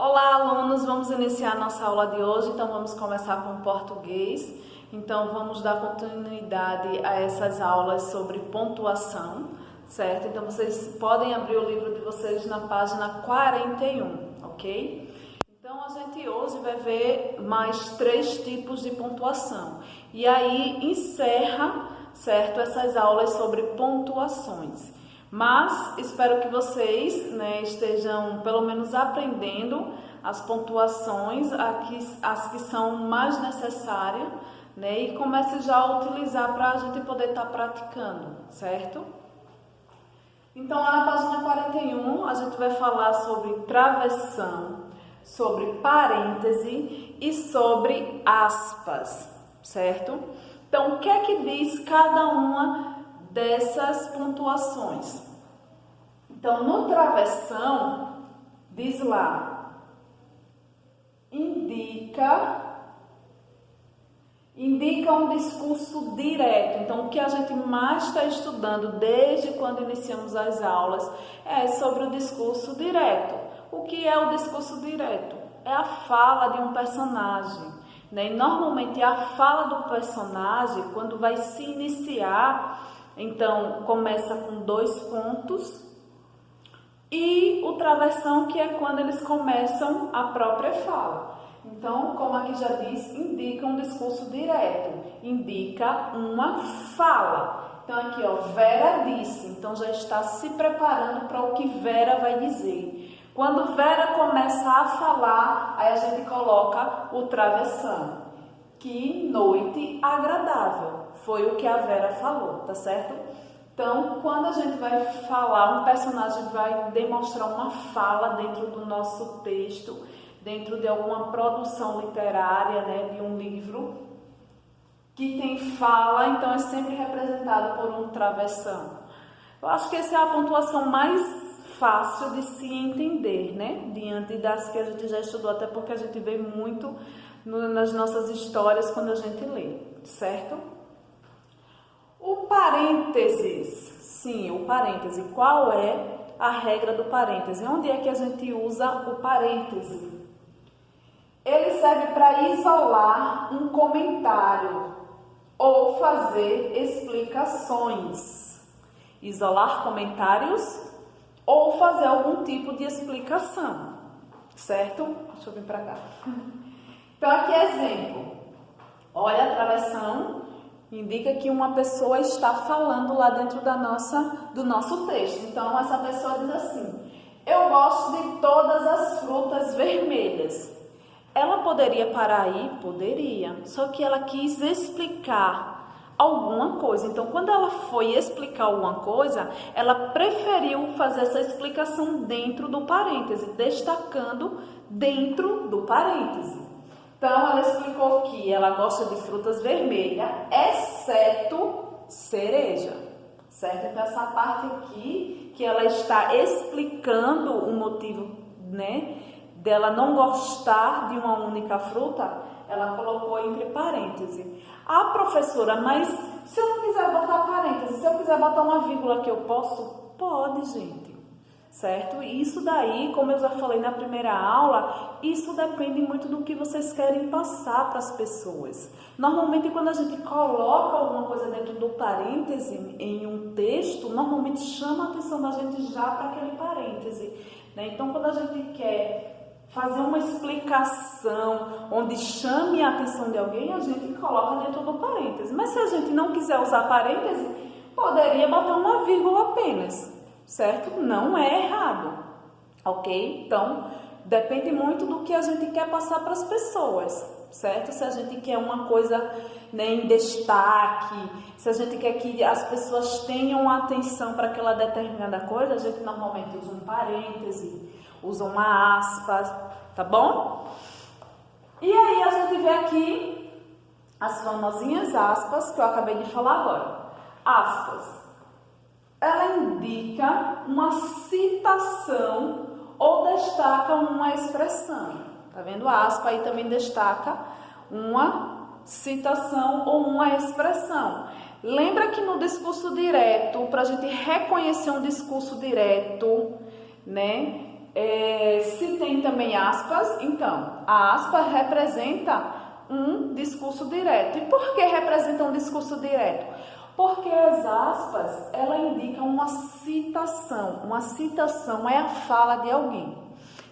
Olá, alunos! Vamos iniciar nossa aula de hoje, então vamos começar com o português. Então vamos dar continuidade a essas aulas sobre pontuação, certo? Então vocês podem abrir o livro de vocês na página 41, ok? Então a gente hoje vai ver mais 3 tipos de pontuação. E aí encerra, certo, essas aulas sobre pontuações. Mas espero que vocês, estejam pelo menos aprendendo as pontuações, as que são mais necessárias, e comece já a utilizar para a gente poder estar praticando, certo? Então, lá na página 41, a gente vai falar sobre travessão, sobre parêntese e sobre aspas, certo? Então, o que é que diz cada uma dessas pontuações? Então, no travessão, diz lá, indica um discurso direto. Então, o que a gente mais está estudando desde quando iniciamos as aulas é sobre o discurso direto. O que é o discurso direto? É a fala de um personagem. E normalmente a fala do personagem, quando vai se iniciar, então começa com 2 pontos, e o travessão, que é quando eles começam a própria fala. Então, como aqui já diz, indica um discurso direto, indica uma fala. Então aqui, ó, Vera disse, então já está se preparando para o que Vera vai dizer. Quando Vera começa a falar, aí a gente coloca o travessão. Que noite agradável, foi o que a Vera falou, tá certo? Então, quando a gente vai falar, um personagem vai demonstrar uma fala dentro do nosso texto, dentro de alguma produção literária, de um livro, que tem fala, então é sempre representado por um travessão. Eu acho que essa é a pontuação mais fácil de se entender, diante das que a gente já estudou, até porque a gente vê muito nas nossas histórias quando a gente lê, certo? O parênteses, sim, o parêntese. Qual é a regra do parêntese? Onde é que a gente usa o parêntese? Ele serve para isolar um comentário ou fazer explicações. Isolar comentários ou fazer algum tipo de explicação, certo? Deixa eu vir para cá. Então, aqui exemplo. Olha a travessão. Indica que uma pessoa está falando lá dentro do nosso texto. Então, essa pessoa diz assim: eu gosto de todas as frutas vermelhas. Ela poderia parar aí? Poderia. Só que ela quis explicar alguma coisa. Então, quando ela foi explicar alguma coisa, ela preferiu fazer essa explicação dentro do parêntese, destacando dentro do parêntese. Então, ela explicou que ela gosta de frutas vermelhas, exceto cereja, certo? Então, essa parte aqui, que ela está explicando o motivo, dela não gostar de uma única fruta, ela colocou entre parênteses. A professora, mas se eu não quiser botar parênteses, se eu quiser botar uma vírgula que eu posso? Pode, gente. Certo? E isso daí, como eu já falei na primeira aula, isso depende muito do que vocês querem passar para as pessoas. Normalmente, quando a gente coloca alguma coisa dentro do parêntese em um texto, normalmente chama a atenção da gente já para aquele parêntese. Então, quando a gente quer fazer uma explicação onde chame a atenção de alguém, a gente coloca dentro do parêntese. Mas se a gente não quiser usar parêntese, poderia botar uma vírgula apenas. Certo? Não é errado, ok? Então, depende muito do que a gente quer passar para as pessoas, certo? Se a gente quer uma coisa em destaque, se a gente quer que as pessoas tenham atenção para aquela determinada coisa, a gente normalmente usa um parêntese, usa uma aspa, tá bom? E aí a gente vê aqui as famosinhas aspas que eu acabei de falar agora. Aspas. Ela indica uma citação ou destaca uma expressão. Tá vendo? A aspa aí também destaca uma citação ou uma expressão. Lembra que no discurso direto, para a gente reconhecer um discurso direto, Se tem também aspas, então, a aspa representa um discurso direto. E por que representa um discurso direto? Porque as aspas, ela indica uma citação. Uma citação é a fala de alguém.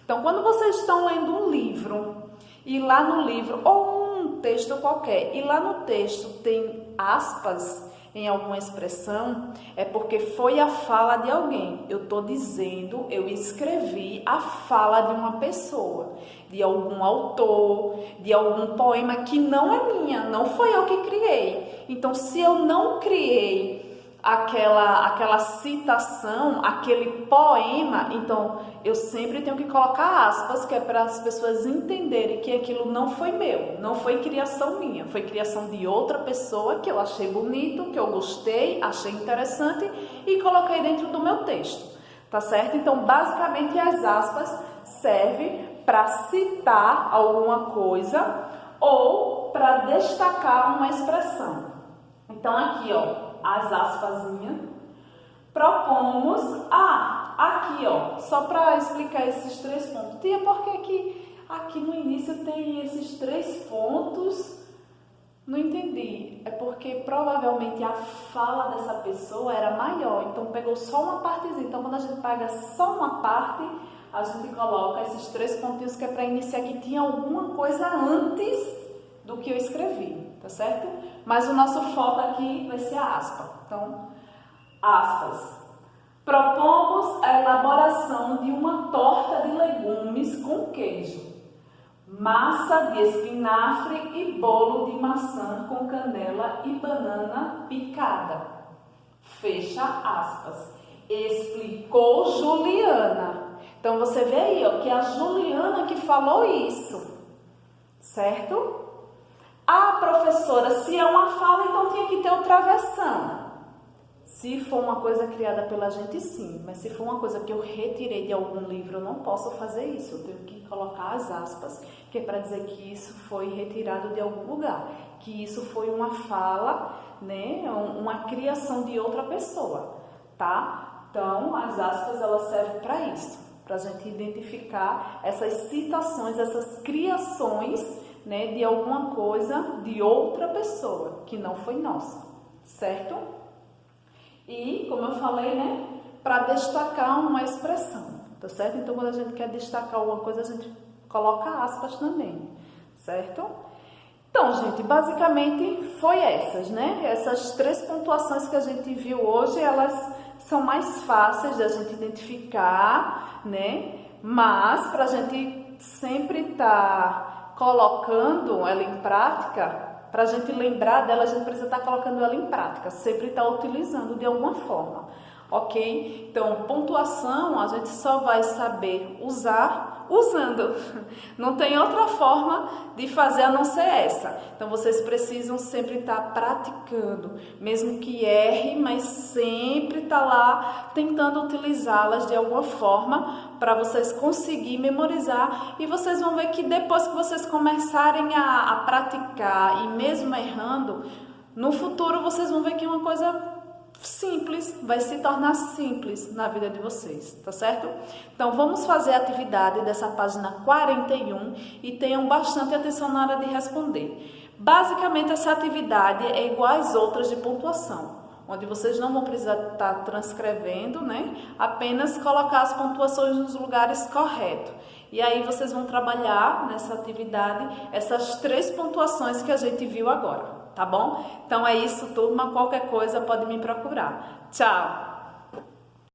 Então, quando vocês estão lendo um livro, e lá no livro, ou um texto qualquer, e lá no texto tem aspas em alguma expressão, é porque foi a fala de alguém. Eu estou dizendo, eu escrevi a fala de uma pessoa, de algum autor, de algum poema que não é minha, não foi eu que criei. Então, se eu não criei aquela citação, aquele poema, então eu sempre tenho que colocar aspas, que é para as pessoas entenderem que aquilo não foi meu, não foi criação minha, foi criação de outra pessoa que eu achei bonito, que eu gostei, achei interessante e coloquei dentro do meu texto, tá certo? Então, basicamente, as aspas servem para citar alguma coisa ou para destacar uma expressão. Então, aqui, ó, as aspasinhas, propomos, aqui ó, só para explicar esses 3 pontos, tia, porque aqui no início tem esses 3 pontos, não entendi, é porque provavelmente a fala dessa pessoa era maior, então pegou só uma partezinha, então quando a gente pega só uma parte, a gente coloca esses 3 pontinhos que é para iniciar que tinha alguma coisa antes do que eu escrevi. Tá certo? Mas o nosso foco aqui vai ser a aspa. Então, aspas. Propomos a elaboração de uma torta de legumes com queijo, massa de espinafre e bolo de maçã com canela e banana picada. Fecha aspas. Explicou Juliana. Então, você vê aí, ó, que é a Juliana que falou isso. Certo? Ah, professora, se é uma fala, então tinha que ter outra versão. Se for uma coisa criada pela gente, sim. Mas se for uma coisa que eu retirei de algum livro, eu não posso fazer isso. Eu tenho que colocar as aspas, que é para dizer que isso foi retirado de algum lugar. Que isso foi uma fala, né? Uma criação de outra pessoa, tá? Então, as aspas, elas servem para isso. Para a gente identificar essas citações, essas criações, né, de alguma coisa de outra pessoa, que não foi nossa, certo? E, como eu falei, né, para destacar uma expressão, tá certo? Então, quando a gente quer destacar alguma coisa, a gente coloca aspas também, certo? Então, gente, basicamente foi essas, né? Essas 3 pontuações que a gente viu hoje, elas são mais fáceis da gente identificar, né? Mas, para a gente sempre estar colocando ela em prática, para a gente lembrar dela, a gente precisa estar colocando ela em prática, sempre estar utilizando de alguma forma, ok? Então, pontuação a gente só vai saber usar usando, não tem outra forma de fazer a não ser essa. Então, vocês precisam sempre estar praticando, mesmo que erre, mas sempre estar lá tentando utilizá-las de alguma forma para vocês conseguirem memorizar, e vocês vão ver que depois que vocês começarem a praticar e mesmo errando, no futuro vocês vão ver que é uma coisa simples, vai se tornar simples na vida de vocês, tá certo? Então, vamos fazer a atividade dessa página 41 e tenham bastante atenção na hora de responder. Basicamente, essa atividade é igual às outras de pontuação, onde vocês não vão precisar estar transcrevendo, né? Apenas colocar as pontuações nos lugares corretos. E aí, vocês vão trabalhar nessa atividade essas 3 pontuações que a gente viu agora. Tá bom? Então é isso, turma. Qualquer coisa pode me procurar. Tchau!